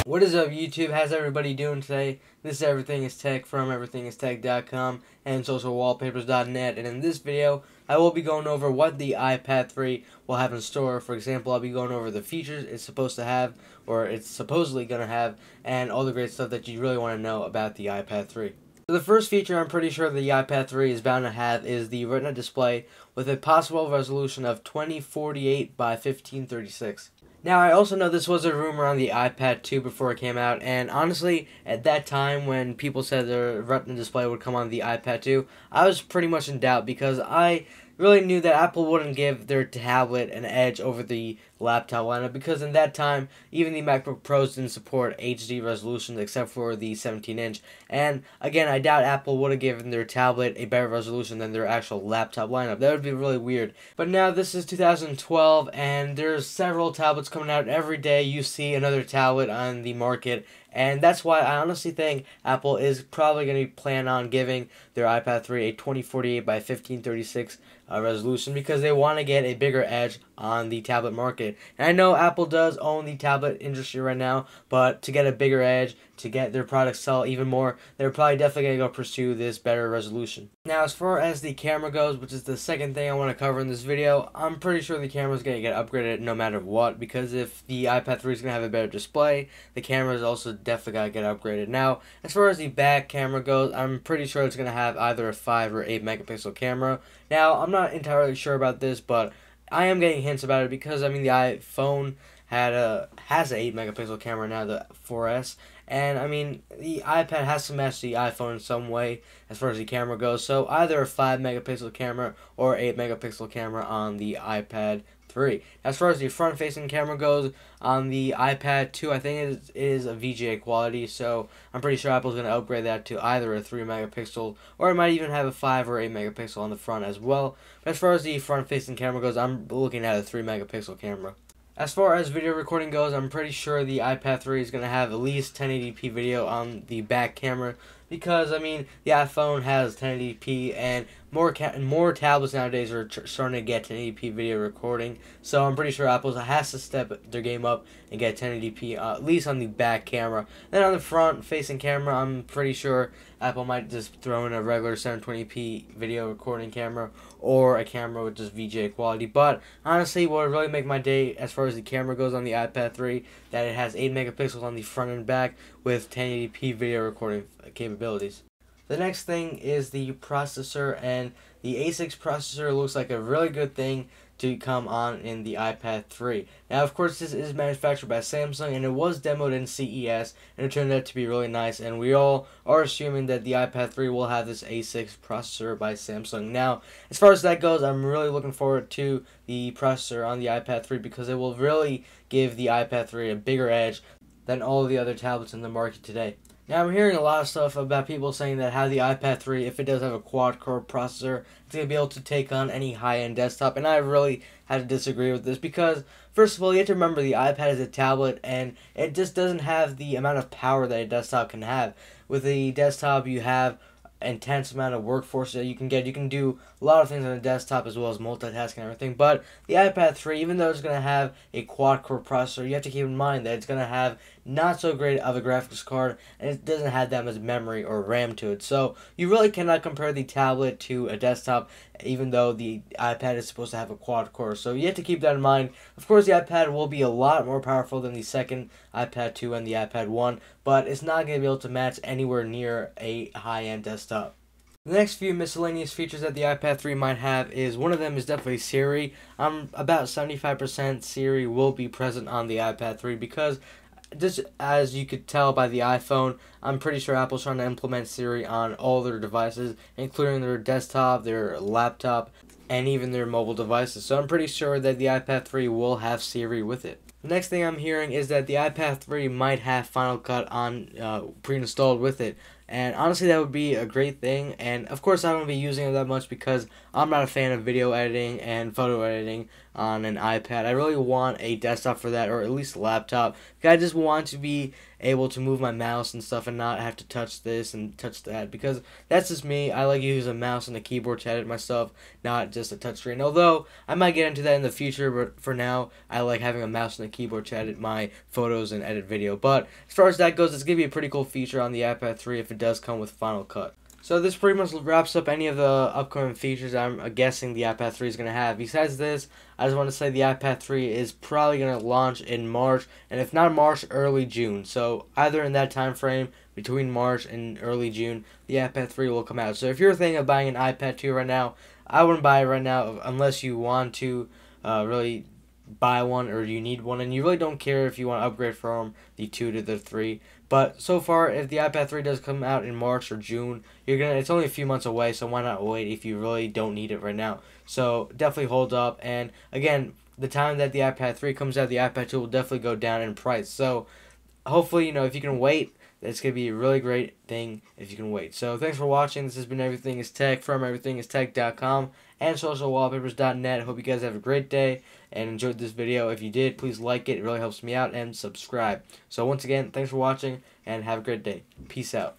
What is up, YouTube? How's everybody doing today? This is Everything is Tech from everythingistech.com and socialwallpapers.net, and in this video I will be going over what the iPad 3 will have in store. For example, I'll be going over the features it's supposed to have, or it's supposedly going to have, and all the great stuff that you really want to know about the iPad 3. So the first feature I'm pretty sure the iPad 3 is bound to have is the Retina display with a possible resolution of 2048 by 1536. Now, I also know this was a rumor on the iPad 2 before it came out, and honestly, at that time when people said the Retina display would come on the iPad 2, I was pretty much in doubt because I really knew that Apple wouldn't give their tablet an edge over the laptop lineup, because in that time, even the MacBook Pros didn't support HD resolutions except for the 17-inch, and again, I doubt Apple would have given their tablet a better resolution than their actual laptop lineup. That would be really weird. But now this is 2012, and there's several tablets coming out every day. You see another tablet on the market, and that's why I honestly think Apple is probably going to plan on giving their iPad 3 a 2048 by 1536 resolution, because they want to get a bigger edge on the tablet market. And I know Apple does own the tablet industry right now, but to get a bigger edge, to get their products sell even more, they're probably definitely going to go pursue this better resolution. Now, as far as the camera goes, which is the second thing I want to cover in this video, I'm pretty sure the camera is going to get upgraded no matter what, because if the iPad 3 is going to have a better display, the camera is also definitely going to get upgraded. Now, as far as the back camera goes, I'm pretty sure it's going to have either a 5 or 8 megapixel camera. Now, I'm not entirely sure about this, but I am getting hints about it because, I mean, the iPhone has an 8 megapixel camera now, the 4S, and I mean, the iPad has to match the iPhone in some way as far as the camera goes, so either a 5 megapixel camera or 8 megapixel camera on the iPad 3. As far as the front-facing camera goes, on the iPad 2, I think it is a VGA quality, so I'm pretty sure Apple's going to upgrade that to either a 3 megapixel, or it might even have a 5 or 8 megapixel on the front as well. But as far as the front-facing camera goes, I'm looking at a 3 megapixel camera. As far as video recording goes, I'm pretty sure the iPad 3 is going to have at least 1080p video on the back camera, because, I mean, the iPhone has 1080p, and more tablets nowadays are starting to get 1080p video recording, so I'm pretty sure Apple has to step their game up and get 1080p, at least on the back camera. Then on the front-facing camera, I'm pretty sure Apple might just throw in a regular 720p video recording camera, or a camera with just VGA quality. But honestly, what would really make my day as far as the camera goes on the iPad 3, that it has 8 megapixels on the front and back with 1080p video recording capabilities. The next thing is the processor, and the A6 processor looks like a really good thing to come on in the iPad 3. Now, of course, this is manufactured by Samsung, and it was demoed in CES, and it turned out to be really nice, and we all are assuming that the iPad 3 will have this A6 processor by Samsung. Now, as far as that goes, I'm really looking forward to the processor on the iPad 3, because it will really give the iPad 3 a bigger edge than all of the other tablets in the market today. Now, I'm hearing a lot of stuff about people saying that how the iPad 3, if it does have a quad-core processor, it's going to be able to take on any high-end desktop, and I really had to disagree with this, because, first of all, you have to remember the iPad is a tablet, and it just doesn't have the amount of power that a desktop can have. With the desktop, you have intense amount of workforce that you can get. You can do a lot of things on a desktop as well as multitasking and everything. But the iPad 3, even though it's going to have a quad-core processor, you have to keep in mind that it's going to have not so great of a graphics card, and it doesn't have that much memory or RAM to it. So you really cannot compare the tablet to a desktop, even though the iPad is supposed to have a quad-core. So you have to keep that in mind. Of course, the iPad will be a lot more powerful than the second iPad 2 and the iPad 1, but it's not going to be able to match anywhere near a high-end desktop. The next few miscellaneous features that the iPad 3 might have is, one of them is definitely Siri. About 75% Siri will be present on the iPad 3, because just as you could tell by the iPhone, I'm pretty sure Apple's trying to implement Siri on all their devices, including their desktop, their laptop, and even their mobile devices. So I'm pretty sure that the iPad 3 will have Siri with it. The next thing I'm hearing is that the iPad 3 might have Final Cut on pre-installed with it. And honestly, that would be a great thing. And of course, I don't be using it that much because I'm not a fan of video editing and photo editing. on an iPad. I really want a desktop for that, or at least a laptop. I just want to be able to move my mouse and stuff and not have to touch this and touch that, because that's just me. I like to use a mouse and a keyboard to edit my stuff, not just a touchscreen. Although I might get into that in the future, but for now I like having a mouse and a keyboard to edit my photos and edit video. But as far as that goes, it's gonna be a pretty cool feature on the iPad 3 if it does come with Final Cut. So this pretty much wraps up any of the upcoming features I'm guessing the iPad 3 is going to have. Besides this, I just want to say the iPad 3 is probably going to launch in March, and if not March, early June. So either in that time frame, between March and early June, the iPad 3 will come out. So if you're thinking of buying an iPad 2 right now, I wouldn't buy it right now unless you want to really buy one or you need one, and you really don't care if you want to upgrade from the 2 to the 3. But so far, if the iPad 3 does come out in March or June, it's only a few months away, so why not wait if you really don't need it right now? So definitely hold up. And again, the time that the iPad 3 comes out, the iPad 2 will definitely go down in price. So hopefully, if you can wait, it's going to be a really great thing if you can wait. So thanks for watching. This has been Everything is Tech from everythingistech.com and socialwallpapers.net. Hope you guys have a great day and enjoyed this video. If you did, please like it. It really helps me out, and subscribe. So once again, thanks for watching and have a great day. Peace out.